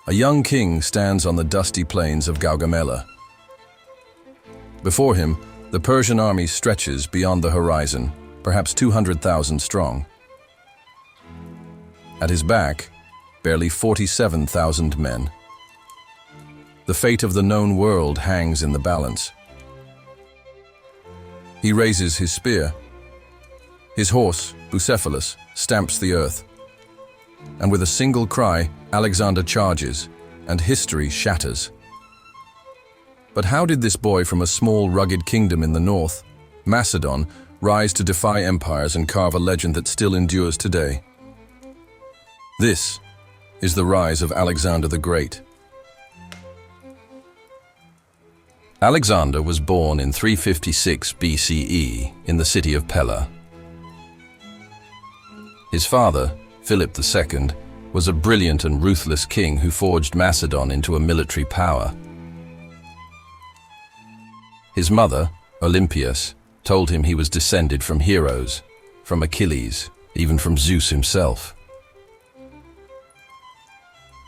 A young king stands on the dusty plains of Gaugamela. Before him, the Persian army stretches beyond the horizon, perhaps 200,000 strong. At his back, barely 47,000 men. The fate of the known world hangs in the balance. He raises his spear. His horse, Bucephalus, stamps the earth. And with a single cry, Alexander charges, and history shatters. But how did this boy from a small, rugged kingdom in the north, Macedon, rise to defy empires and carve a legend that still endures today? This is the rise of Alexander the Great. Alexander was born in 356 BCE in the city of Pella. His father, Philip II, was a brilliant and ruthless king who forged Macedon into a military power. His mother, Olympias, told him he was descended from heroes, from Achilles, even from Zeus himself.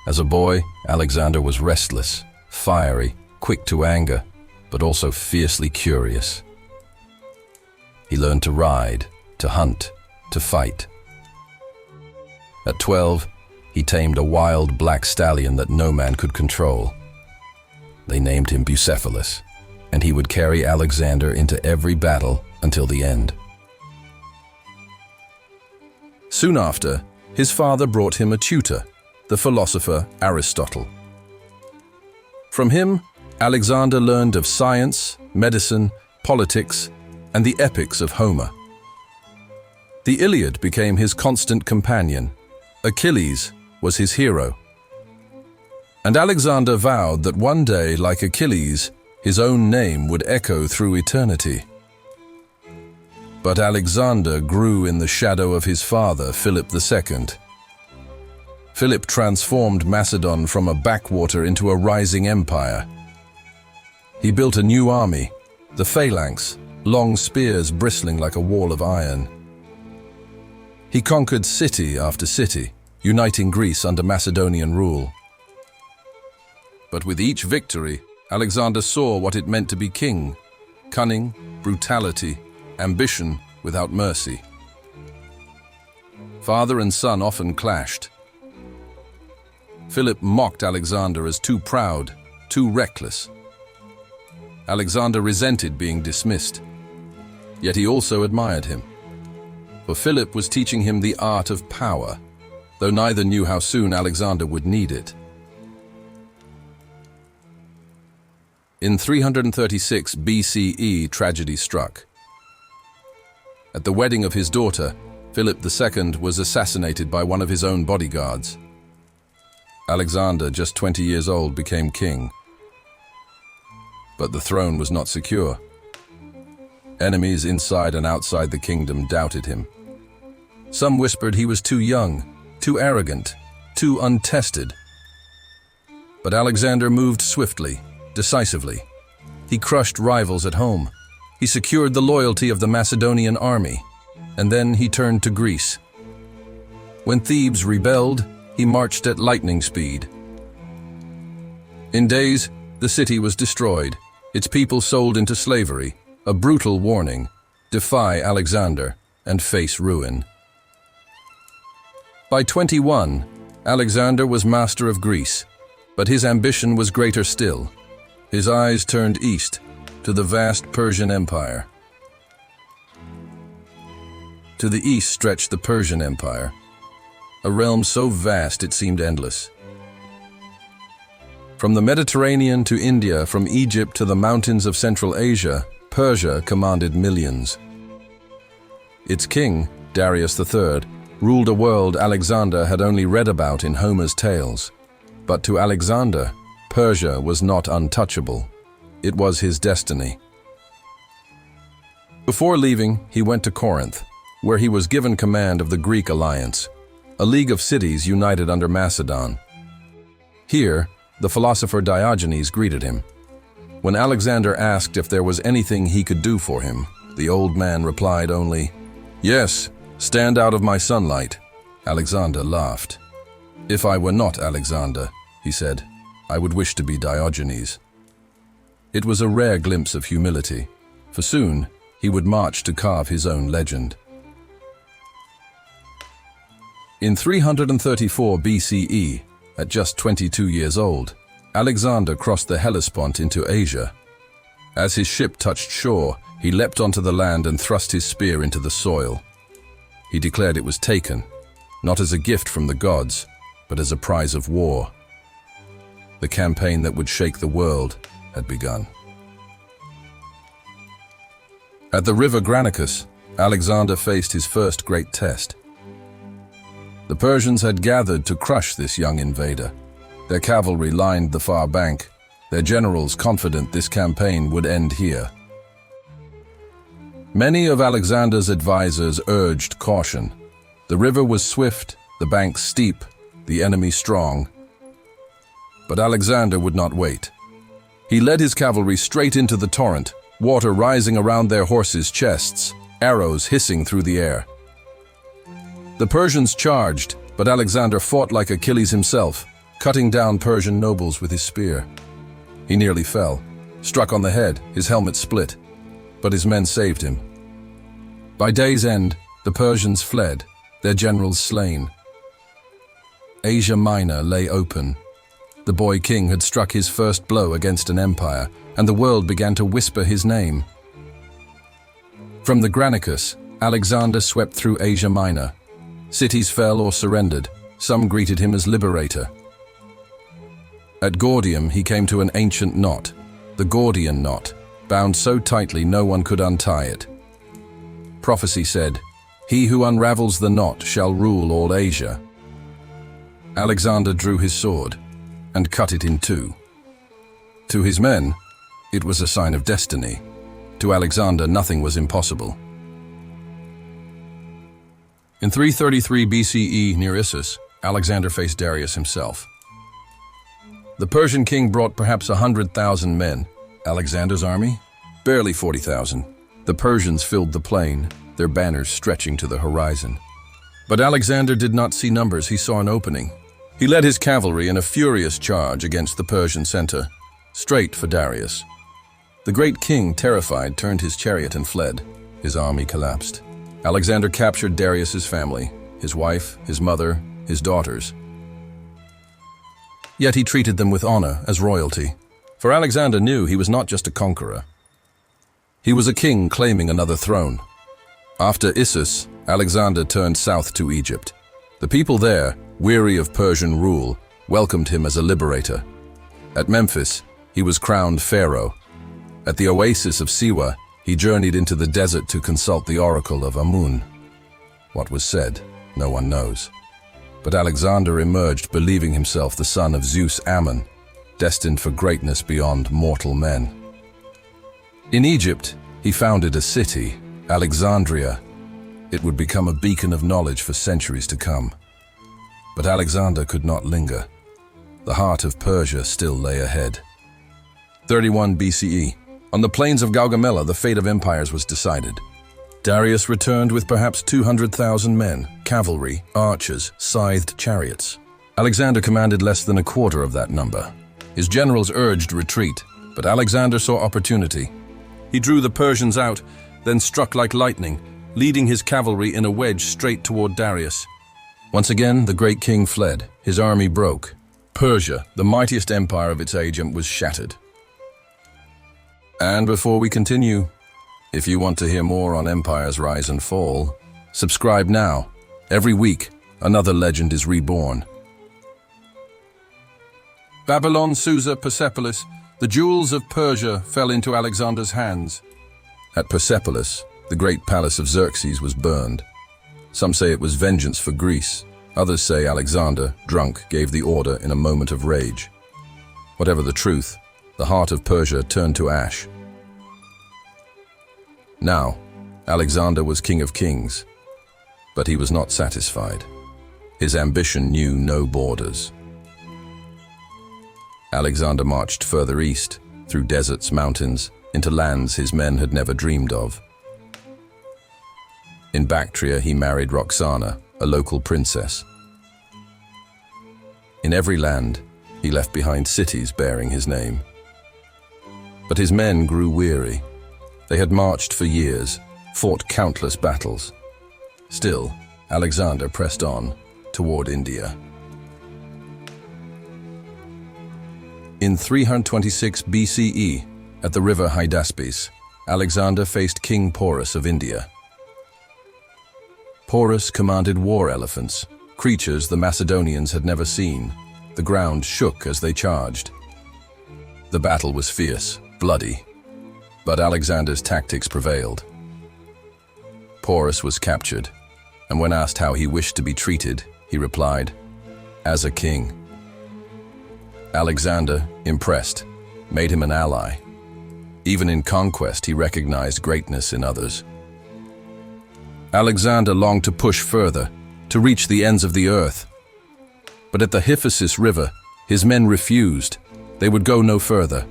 As a boy, Alexander was restless, fiery, quick to anger, but also fiercely curious. He learned to ride, to hunt, to fight. At 12, he tamed a wild black stallion that no man could control. They named him Bucephalus, and he would carry Alexander into every battle until the end. Soon after, his father brought him a tutor, the philosopher Aristotle. From him, Alexander learned of science, medicine, politics, and the epics of Homer. The Iliad became his constant companion. Achilles was his hero. And Alexander vowed that one day, like Achilles, his own name would echo through eternity. But Alexander grew in the shadow of his father, Philip II. Philip transformed Macedon from a backwater into a rising empire. He built a new army, the phalanx, long spears bristling like a wall of iron. He conquered city after city, uniting Greece under Macedonian rule. But with each victory, Alexander saw what it meant to be king: cunning, brutality, ambition without mercy. Father and son often clashed. Philip mocked Alexander as too proud, too reckless. Alexander resented being dismissed, yet he also admired him. For Philip was teaching him the art of power, though neither knew how soon Alexander would need it. In 336 BCE, tragedy struck. At the wedding of his daughter, Philip II was assassinated by one of his own bodyguards. Alexander, just 20 years old, became king. But the throne was not secure. Enemies inside and outside the kingdom doubted him. Some whispered he was too young, too arrogant, too untested. But Alexander moved swiftly, decisively. He crushed rivals at home. He secured the loyalty of the Macedonian army, and then he turned to Greece. When Thebes rebelled, he marched at lightning speed. In days, the city was destroyed, its people sold into slavery, a brutal warning: defy Alexander and face ruin. By 21, Alexander was master of Greece, but his ambition was greater still. His eyes turned east, to the vast Persian Empire. To the east stretched the Persian Empire, a realm so vast it seemed endless. From the Mediterranean to India, from Egypt to the mountains of Central Asia, Persia commanded millions. Its king, Darius III, ruled a world Alexander had only read about in Homer's tales. But to Alexander, Persia was not untouchable. It was his destiny. Before leaving, he went to Corinth, where he was given command of the Greek alliance, a league of cities united under Macedon. Here, the philosopher Diogenes greeted him. When Alexander asked if there was anything he could do for him, the old man replied only, "Yes, stand out of my sunlight." Alexander laughed. "If I were not Alexander, he said. "I would wish to be Diogenes." It was a rare glimpse of humility, for soon he would march to carve his own legend. In 334 BCE, at just 22 years old, Alexander crossed the Hellespont into Asia. As his ship touched shore, he leapt onto the land and thrust his spear into the soil. He declared it was taken, not as a gift from the gods, but as a prize of war. The campaign that would shake the world had begun. At the river Granicus, Alexander faced his first great test. The Persians had gathered to crush this young invader. Their cavalry lined the far bank, their generals confident this campaign would end here. Many of Alexander's advisors urged caution. The river was swift, the banks steep, the enemy strong. But Alexander would not wait. He led his cavalry straight into the torrent, water rising around their horses' chests, arrows hissing through the air. The Persians charged, but Alexander fought like Achilles himself, cutting down Persian nobles with his spear. He nearly fell, struck on the head, his helmet split, but his men saved him. By day's end, the Persians fled, their generals slain. Asia Minor lay open. The boy king had struck his first blow against an empire, and the world began to whisper his name. From the Granicus, Alexander swept through Asia Minor. Cities fell or surrendered, some greeted him as liberator. At Gordium he came to an ancient knot, the Gordian knot, bound so tightly no one could untie it. Prophecy said, "He who unravels the knot shall rule all Asia." Alexander drew his sword and cut it in two. To his men, it was a sign of destiny. To Alexander, nothing was impossible. In 333 BCE, near Issus, Alexander faced Darius himself. The Persian king brought perhaps 100,000 men. Alexander's army? Barely 40,000. The Persians filled the plain, their banners stretching to the horizon. But Alexander did not see numbers, he saw an opening. He led his cavalry in a furious charge against the Persian center, straight for Darius. The great king, terrified, turned his chariot and fled. His army collapsed. Alexander captured Darius's family, his wife, his mother, his daughters. Yet he treated them with honor as royalty, for Alexander knew he was not just a conqueror. He was a king claiming another throne. After Issus, Alexander turned south to Egypt. The people there, weary of Persian rule, welcomed him as a liberator. At Memphis, he was crowned pharaoh. At the oasis of Siwa, he journeyed into the desert to consult the oracle of Amun. What was said, no one knows. But Alexander emerged believing himself the son of Zeus Ammon, destined for greatness beyond mortal men. In Egypt, he founded a city, Alexandria. It would become a beacon of knowledge for centuries to come. But Alexander could not linger. The heart of Persia still lay ahead. 31 BCE. On the plains of Gaugamela, the fate of empires was decided. Darius returned with perhaps 200,000 men, cavalry, archers, scythed chariots. Alexander commanded less than a quarter of that number. His generals urged retreat, but Alexander saw opportunity. He drew the Persians out, then struck like lightning, leading his cavalry in a wedge straight toward Darius. Once again, the great king fled. His army broke. Persia, the mightiest empire of its age, was shattered. And before we continue, if you want to hear more on empires' rise and fall, subscribe now. Every week, another legend is reborn. Babylon, Susa, Bucephalus, the jewels of Persia fell into Alexander's hands. At Bucephalus, the great palace of Xerxes was burned. Some say it was vengeance for Greece. Others say Alexander, drunk, gave the order in a moment of rage. Whatever the truth, the heart of Persia turned to ash. Now, Alexander was king of kings, but he was not satisfied. His ambition knew no borders. Alexander marched further east, through deserts, mountains, into lands his men had never dreamed of. In Bactria, he married Roxana, a local princess. In every land, He left behind cities bearing his name. But his men grew weary. They had marched for years, fought countless battles. Still, Alexander pressed on toward India. In 326 BCE, at the river Hydaspes, Alexander faced King Porus of India. Porus commanded war elephants, creatures the Macedonians had never seen. The ground shook as they charged. The battle was fierce, bloody, but Alexander's tactics prevailed. Porus was captured, and when asked how he wished to be treated, he replied, "As a king." Alexander, impressed, made him an ally. Even in conquest, he recognized greatness in others. Alexander longed to push further, to reach the ends of the earth. But at the Hyphasis River, his men refused. They would go no further.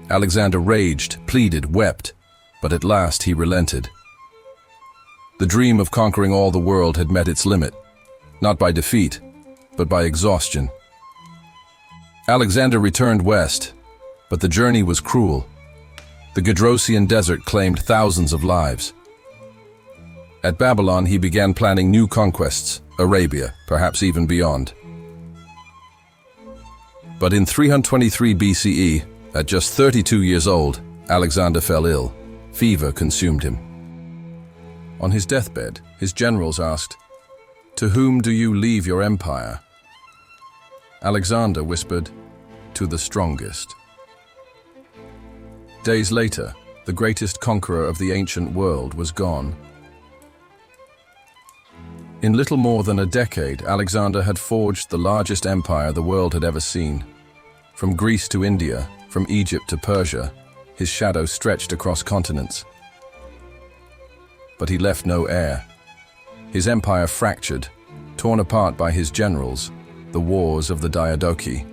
Alexander raged, pleaded, wept, but at last he relented. The dream of conquering all the world had met its limit, not by defeat, but by exhaustion. Alexander returned west, but the journey was cruel. The Gedrosian desert claimed thousands of lives. At Babylon, he began planning new conquests, Arabia, perhaps even beyond. But in 323 BCE, at just 32 years old, Alexander fell ill. Fever consumed him. On his deathbed, his generals asked, "To whom do you leave your empire?" Alexander whispered, "To the strongest." Days later, the greatest conqueror of the ancient world was gone. In little more than a decade, Alexander had forged the largest empire the world had ever seen. From Greece to India, from Egypt to Persia, his shadow stretched across continents. But he left no heir. His empire fractured, torn apart by his generals, the wars of the Diadochi.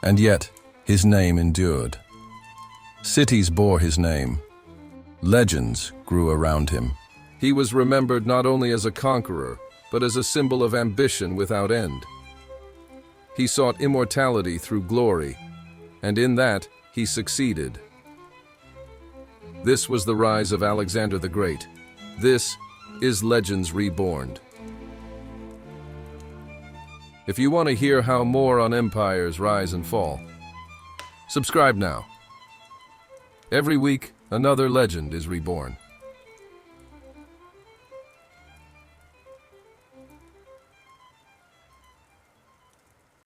And yet, his name endured. Cities bore his name. Legends grew around him. He was remembered not only as a conqueror, but as a symbol of ambition without end. He sought immortality through glory, and in that, he succeeded. This was the rise of Alexander the Great. This is Legends Reborned. If you want to hear how more on empires rise and fall, subscribe now. Every week, another legend is reborn.